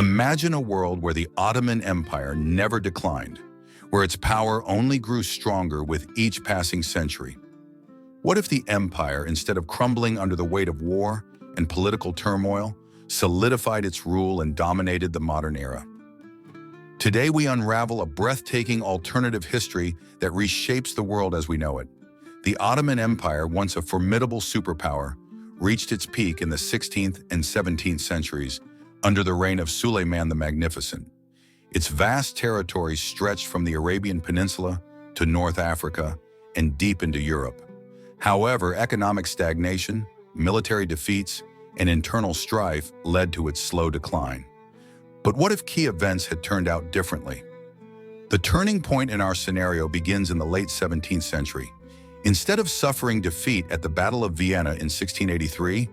Imagine a world where the Ottoman Empire never declined, where its power only grew stronger with each passing century. What if the empire, instead of crumbling under the weight of war and political turmoil, solidified its rule and dominated the modern era? Today we unravel a breathtaking alternative history that reshapes the world as we know it. The Ottoman Empire, once a formidable superpower, reached its peak in the 16th and 17th centuries under the reign of Suleiman the Magnificent. Its vast territories stretched from the Arabian Peninsula to North Africa and deep into Europe. However, economic stagnation, military defeats, and internal strife led to its slow decline. But what if key events had turned out differently? The turning point in our scenario begins in the late 17th century. Instead of suffering defeat at the Battle of Vienna in 1683,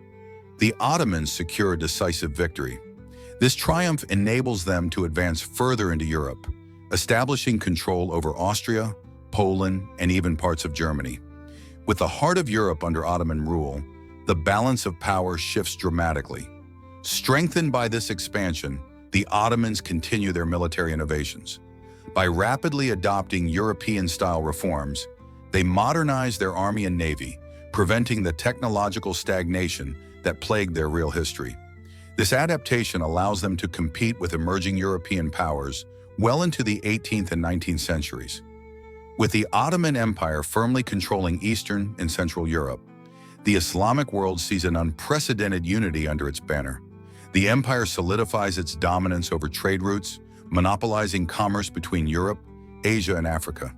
the Ottomans secure a decisive victory. This triumph enables them to advance further into Europe, establishing control over Austria, Poland, and even parts of Germany. With the heart of Europe under Ottoman rule, the balance of power shifts dramatically. Strengthened by this expansion, the Ottomans continue their military innovations. By rapidly adopting European-style reforms, they modernize their army and navy, preventing the technological stagnation that plagued their real history. This adaptation allows them to compete with emerging European powers well into the 18th and 19th centuries. With the Ottoman Empire firmly controlling Eastern and Central Europe, the Islamic world sees an unprecedented unity under its banner. The empire solidifies its dominance over trade routes, monopolizing commerce between Europe, Asia, and Africa.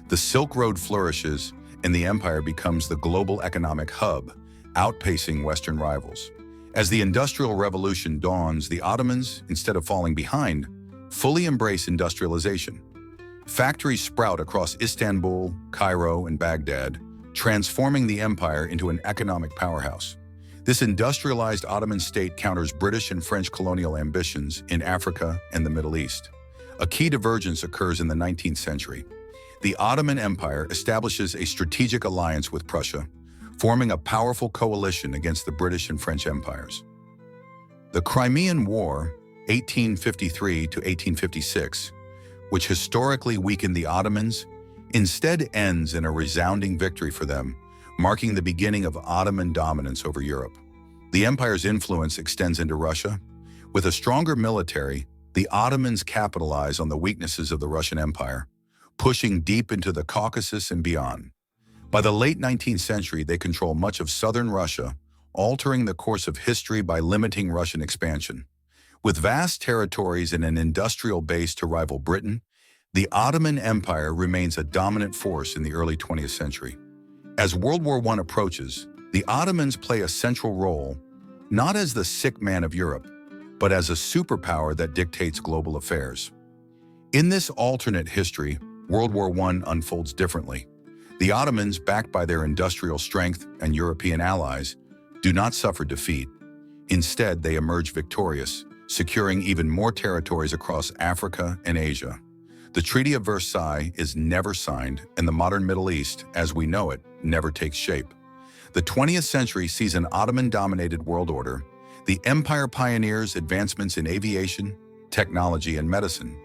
The Silk Road flourishes, and the empire becomes the global economic hub, outpacing Western rivals. As the Industrial Revolution dawns, the Ottomans, instead of falling behind, fully embrace industrialization. Factories sprout across Istanbul, Cairo, and Baghdad, transforming the empire into an economic powerhouse. This industrialized Ottoman state counters British and French colonial ambitions in Africa and the Middle East. A key divergence occurs in the 19th century. The Ottoman Empire establishes a strategic alliance with Prussia, forming a powerful coalition against the British and French empires. The Crimean War, 1853 to 1856, which historically weakened the Ottomans, instead ends in a resounding victory for them, marking the beginning of Ottoman dominance over Europe. The empire's influence extends into Russia. With a stronger military, the Ottomans capitalize on the weaknesses of the Russian Empire, pushing deep into the Caucasus and beyond. By the late 19th century, they control much of southern Russia, altering the course of history by limiting Russian expansion. With vast territories and an industrial base to rival Britain, the Ottoman Empire remains a dominant force in the early 20th century. As World War I approaches, the Ottomans play a central role, not as the sick man of Europe, but as a superpower that dictates global affairs. In this alternate history, World War I unfolds differently. The Ottomans, backed by their industrial strength and European allies, do not suffer defeat. Instead, they emerge victorious, securing even more territories across Africa and Asia. The Treaty of Versailles is never signed, and the modern Middle East, as we know it, never takes shape. The 20th century sees an Ottoman-dominated world order. The empire pioneers advancements in aviation, technology, and medicine,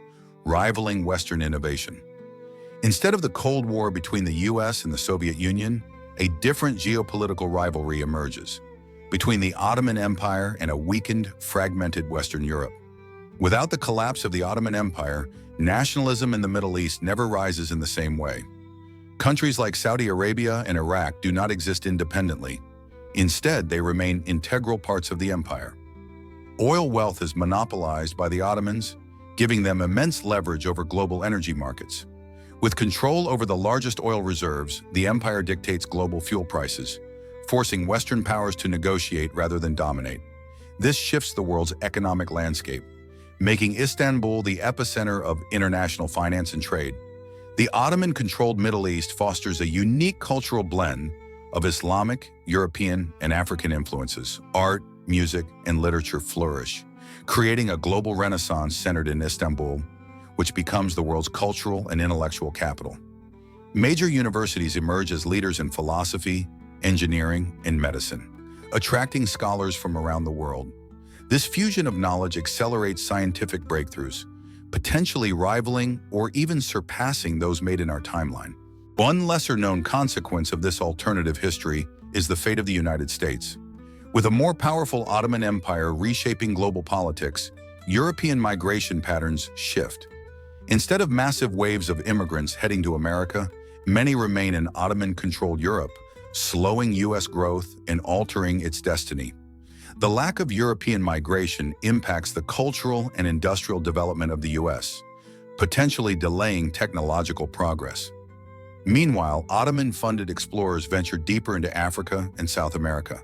rivaling Western innovation. Instead of the Cold War between the US and the Soviet Union, a different geopolitical rivalry emerges between the Ottoman Empire and a weakened, fragmented Western Europe. Without the collapse of the Ottoman Empire, nationalism in the Middle East never rises in the same way. Countries like Saudi Arabia and Iraq do not exist independently. Instead, they remain integral parts of the empire. Oil wealth is monopolized by the Ottomans, giving them immense leverage over global energy markets. With control over the largest oil reserves, the empire dictates global fuel prices, forcing Western powers to negotiate rather than dominate. This shifts the world's economic landscape, making Istanbul the epicenter of international finance and trade. The Ottoman-controlled Middle East fosters a unique cultural blend of Islamic, European, and African influences. Art, music, and literature flourish, creating a global renaissance centered in Istanbul, which becomes the world's cultural and intellectual capital. Major universities emerge as leaders in philosophy, engineering, and medicine, attracting scholars from around the world. This fusion of knowledge accelerates scientific breakthroughs, potentially rivaling or even surpassing those made in our timeline. One lesser-known consequence of this alternative history is the fate of the United States. With a more powerful Ottoman Empire reshaping global politics, European migration patterns shift. Instead of massive waves of immigrants heading to America, many remain in Ottoman-controlled Europe, slowing U.S. growth and altering its destiny. The lack of European migration impacts the cultural and industrial development of the U.S., potentially delaying technological progress. Meanwhile, Ottoman-funded explorers ventured deeper into Africa and South America,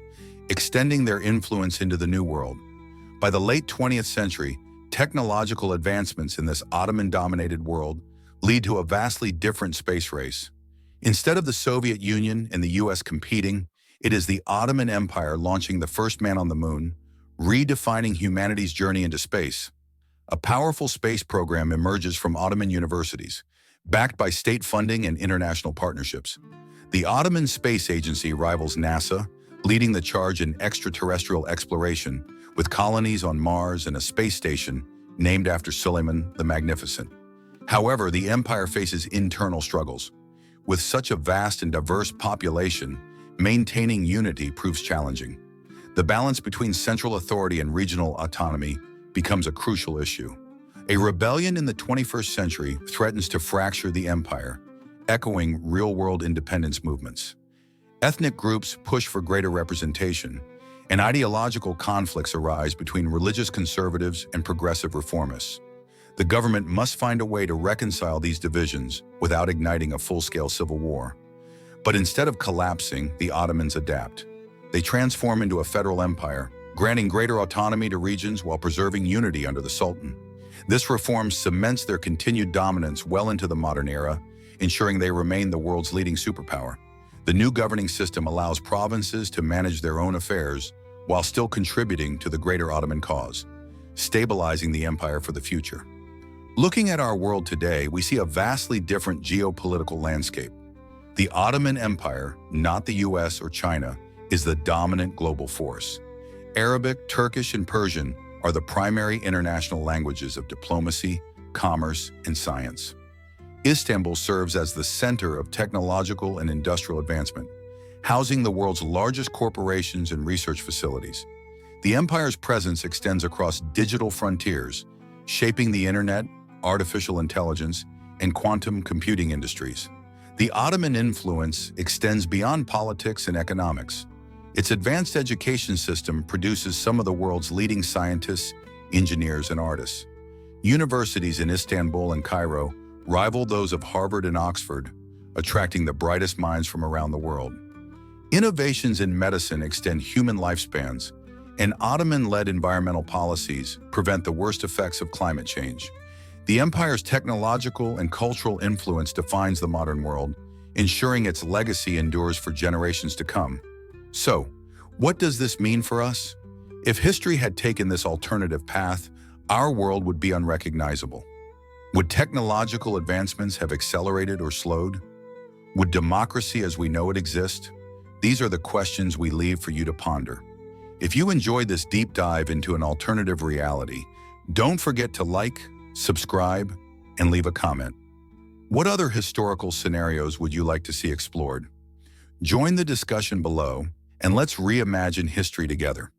extending their influence into the New World. By the late 20th century, technological advancements in this Ottoman-dominated world lead to a vastly different space race. Instead of the Soviet Union and the U.S. competing, it is the Ottoman Empire launching the first man on the moon, redefining humanity's journey into space. A powerful space program emerges from Ottoman universities, backed by state funding and international partnerships. The Ottoman Space Agency rivals NASA, leading the charge in extraterrestrial exploration, with colonies on Mars and a space station named after Suleiman the Magnificent. However, the empire faces internal struggles. With such a vast and diverse population, maintaining unity proves challenging. The balance between central authority and regional autonomy becomes a crucial issue. A rebellion in the 21st century threatens to fracture the empire, echoing real-world independence movements. Ethnic groups push for greater representation, and ideological conflicts arise between religious conservatives and progressive reformists. The government must find a way to reconcile these divisions without igniting a full-scale civil war. But instead of collapsing, the Ottomans adapt. They transform into a federal empire, granting greater autonomy to regions while preserving unity under the Sultan. This reform cements their continued dominance well into the modern era, ensuring they remain the world's leading superpower. The new governing system allows provinces to manage their own affairs while still contributing to the greater Ottoman cause, stabilizing the empire for the future. Looking at our world today, we see a vastly different geopolitical landscape. The Ottoman Empire, not the US or China, is the dominant global force. Arabic, Turkish, and Persian are the primary international languages of diplomacy, commerce, and science. Istanbul serves as the center of technological and industrial advancement, housing the world's largest corporations and research facilities. The empire's presence extends across digital frontiers, shaping the internet, artificial intelligence, and quantum computing industries. The Ottoman influence extends beyond politics and economics. Its advanced education system produces some of the world's leading scientists, engineers, and artists. Universities in Istanbul and Cairo rival those of Harvard and Oxford, attracting the brightest minds from around the world. Innovations in medicine extend human lifespans, and Ottoman-led environmental policies prevent the worst effects of climate change. The empire's technological and cultural influence defines the modern world, ensuring its legacy endures for generations to come. So, what does this mean for us? If history had taken this alternative path, our world would be unrecognizable. Would technological advancements have accelerated or slowed? Would democracy as we know it exist? These are the questions we leave for you to ponder. If you enjoyed this deep dive into an alternative reality, don't forget to like, subscribe, and leave a comment. What other historical scenarios would you like to see explored? Join the discussion below, and let's reimagine history together.